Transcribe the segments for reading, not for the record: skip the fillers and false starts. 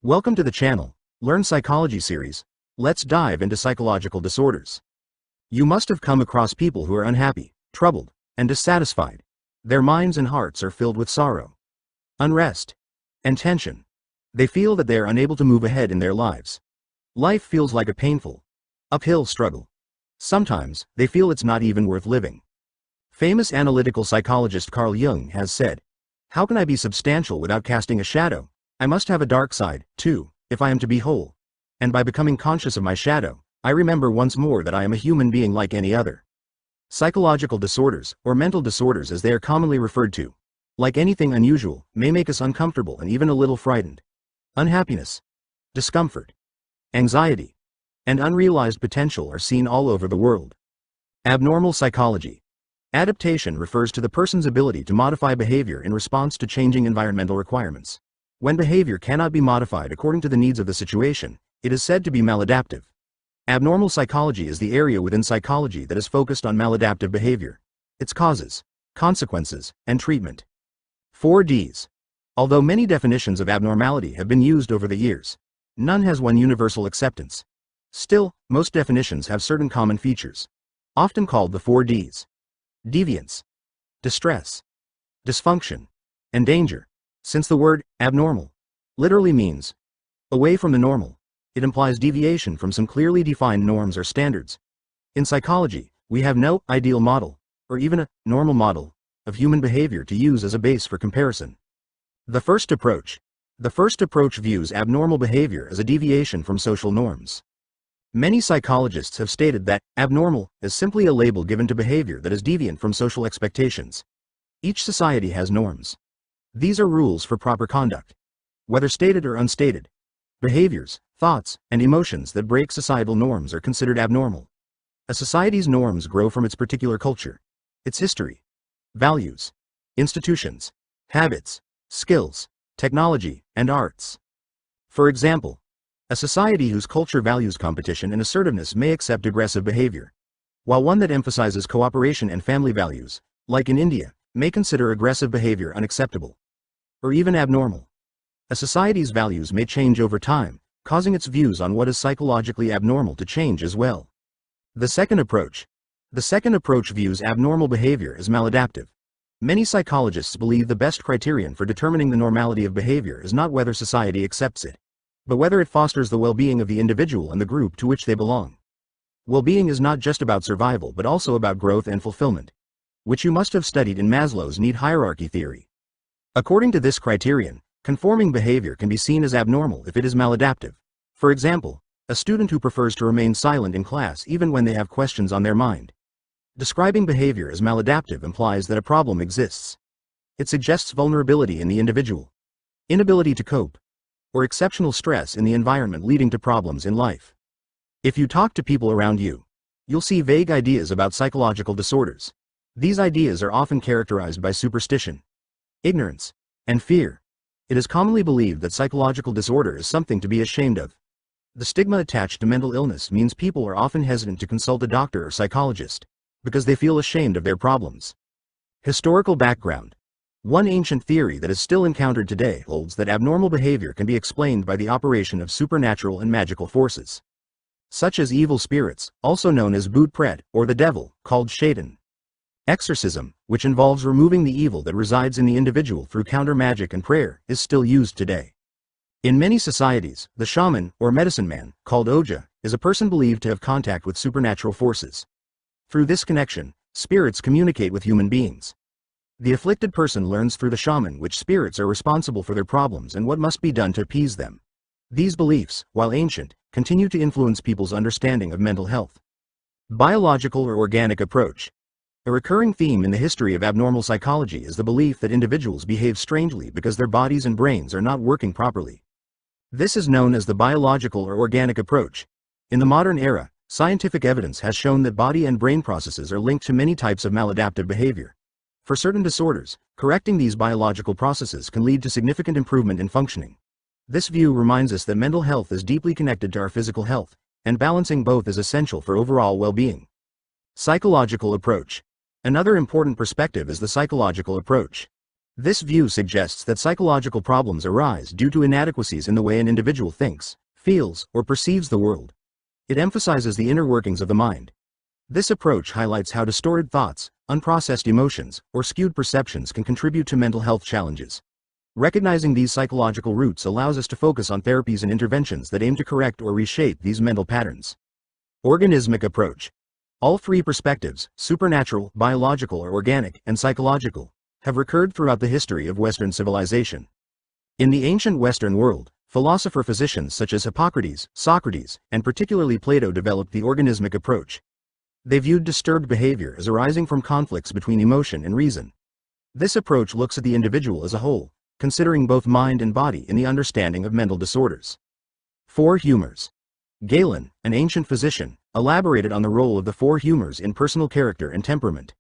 Welcome to the channel, Learn Psychology series. Let's dive into psychological disorders. You must have come across people who are unhappy, troubled, and dissatisfied. Their minds and hearts are filled with sorrow, unrest, and tension. They feel that they are unable to move ahead in their lives. Life feels like a painful, uphill struggle. Sometimes, they feel it's not even worth living. Famous analytical psychologist Carl Jung has said, "How can I be substantial without casting a shadow? I must have a dark side, too, if I am to be whole. And by becoming conscious of my shadow, I remember once more that I am a human being like any other." Psychological disorders, or mental disorders as they are commonly referred to, like anything unusual, may make us uncomfortable and even a little frightened. Unhappiness, discomfort, anxiety, and unrealized potential are seen all over the world. Abnormal psychology. Adaptation refers to the person's ability to modify behavior in response to changing environmental requirements. When behavior cannot be modified according to the needs of the situation, it is said to be maladaptive. Abnormal psychology is the area within psychology that is focused on maladaptive behavior, its causes, consequences, and treatment. 4 Ds. Although many definitions of abnormality have been used over the years, none has won universal acceptance. Still, most definitions have certain common features, often called the 4 Ds. Deviance, distress, dysfunction, and danger. Since the word abnormal literally means away from the normal, it implies deviation from some clearly defined norms or standards. In psychology, we have no ideal model, or even a normal model, of human behavior to use as a base for comparison. The first approach views abnormal behavior as a deviation from social norms. Many psychologists have stated that abnormal is simply a label given to behavior that is deviant from social expectations. Each society has norms. These are rules for proper conduct. Whether stated or unstated, behaviors, thoughts, and emotions that break societal norms are considered abnormal. A society's norms grow from its particular culture, its history, values, institutions, habits, skills, technology, and arts. For example, a society whose culture values competition and assertiveness may accept aggressive behavior, while one that emphasizes cooperation and family values, like in India, may consider aggressive behavior unacceptable, or even abnormal. A society's values may change over time, causing its views on what is psychologically abnormal to change as well. The second approach views abnormal behavior as maladaptive. Many psychologists believe the best criterion for determining the normality of behavior is not whether society accepts it, but whether it fosters the well-being of the individual and the group to which they belong. Well-being is not just about survival but also about growth and fulfillment, which you must have studied in Maslow's need hierarchy theory. According to this criterion, conforming behavior can be seen as abnormal if it is maladaptive. For example, a student who prefers to remain silent in class even when they have questions on their mind. Describing behavior as maladaptive implies that a problem exists. It suggests vulnerability in the individual, inability to cope, or exceptional stress in the environment leading to problems in life. If you talk to people around you, you'll see vague ideas about psychological disorders. These ideas are often characterized by superstition, ignorance, and fear. It is commonly believed that psychological disorder is something to be ashamed of. The stigma attached to mental illness means people are often hesitant to consult a doctor or psychologist, because they feel ashamed of their problems. Historical background. One ancient theory that is still encountered today holds that abnormal behavior can be explained by the operation of supernatural and magical forces, such as evil spirits, also known as Bhoot Pret, or the devil, called Shaitan. Exorcism, which involves removing the evil that resides in the individual through counter magic and prayer, is still used today. In many societies, the shaman, or medicine man, called Oja, is a person believed to have contact with supernatural forces. Through this connection, spirits communicate with human beings. The afflicted person learns through the shaman which spirits are responsible for their problems and what must be done to appease them. These beliefs, while ancient, continue to influence people's understanding of mental health. Biological or organic approach. A recurring theme in the history of abnormal psychology is the belief that individuals behave strangely because their bodies and brains are not working properly. This is known as the biological or organic approach. In the modern era, scientific evidence has shown that body and brain processes are linked to many types of maladaptive behavior. For certain disorders, correcting these biological processes can lead to significant improvement in functioning. This view reminds us that mental health is deeply connected to our physical health, and balancing both is essential for overall well-being. Psychological approach. Another important perspective is the psychological approach. This view suggests that psychological problems arise due to inadequacies in the way an individual thinks, feels, or perceives the world. It emphasizes the inner workings of the mind. This approach highlights how distorted thoughts, unprocessed emotions, or skewed perceptions can contribute to mental health challenges. Recognizing these psychological roots allows us to focus on therapies and interventions that aim to correct or reshape these mental patterns. Organismic approach. All three perspectives, supernatural, biological or organic, and psychological, have recurred throughout the history of Western civilization. In the ancient Western world, philosopher-physicians such as Hippocrates, Socrates, and particularly Plato developed the organismic approach. They viewed disturbed behavior as arising from conflicts between emotion and reason. This approach looks at the individual as a whole, considering both mind and body in the understanding of mental disorders. Four humors. Galen, an ancient physician, elaborated on the role of the four humors in personal character and temperament.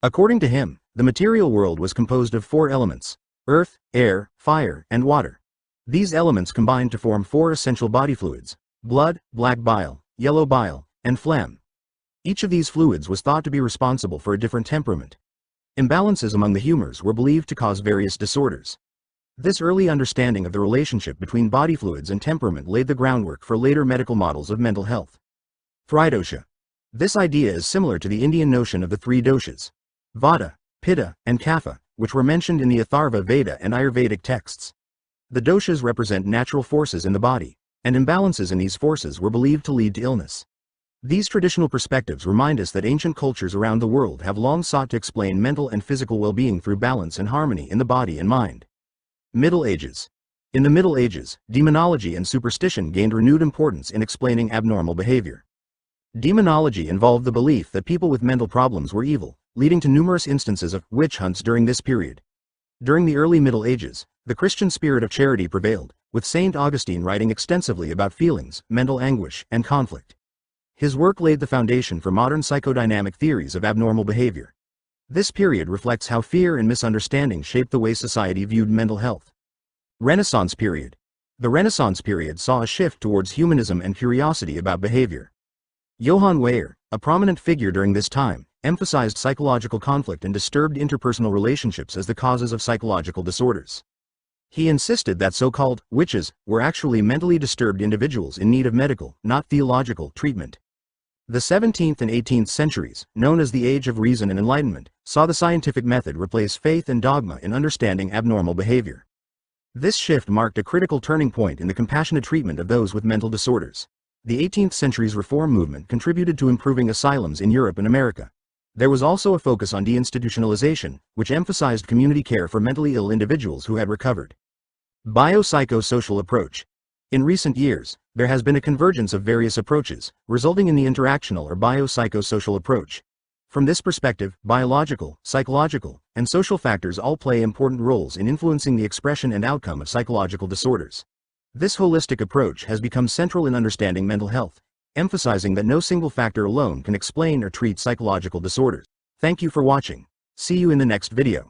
According to him, the material world was composed of four elements: earth, air, fire, and water. These elements combined to form four essential body fluids: blood, black bile, yellow bile, and phlegm. Each of these fluids was thought to be responsible for a different temperament. Imbalances among the humors were believed to cause various disorders. This early understanding of the relationship between body fluids and temperament laid the groundwork for later medical models of mental health. Tridosha. This idea is similar to the Indian notion of the three doshas: Vata, Pitta, and Kapha, which were mentioned in the Atharva Veda and Ayurvedic texts. The doshas represent natural forces in the body, and imbalances in these forces were believed to lead to illness. These traditional perspectives remind us that ancient cultures around the world have long sought to explain mental and physical well-being through balance and harmony in the body and mind. Middle Ages. In the Middle Ages, demonology and superstition gained renewed importance in explaining abnormal behavior. Demonology involved the belief that people with mental problems were evil, leading to numerous instances of witch hunts during this period. During the early Middle Ages, the Christian spirit of charity prevailed, with Saint Augustine writing extensively about feelings, mental anguish, and conflict. His work laid the foundation for modern psychodynamic theories of abnormal behavior. This period reflects how fear and misunderstanding shaped the way society viewed mental health. Renaissance period. The Renaissance period saw a shift towards humanism and curiosity about behavior. Johann Weyer, a prominent figure during this time, emphasized psychological conflict and disturbed interpersonal relationships as the causes of psychological disorders. He insisted that so-called witches were actually mentally disturbed individuals in need of medical, not theological, treatment. The 17th and 18th centuries, known as the Age of Reason and Enlightenment, saw the scientific method replace faith and dogma in understanding abnormal behavior. This shift marked a critical turning point in the compassionate treatment of those with mental disorders. The 18th century's reform movement contributed to improving asylums in Europe and America. There was also a focus on deinstitutionalization, which emphasized community care for mentally ill individuals who had recovered. Biopsychosocial approach. In recent years, there has been a convergence of various approaches, resulting in the interactional or biopsychosocial approach. From this perspective, biological, psychological, and social factors all play important roles in influencing the expression and outcome of psychological disorders. This holistic approach has become central in understanding mental health, emphasizing that no single factor alone can explain or treat psychological disorders. Thank you for watching. See you in the next video.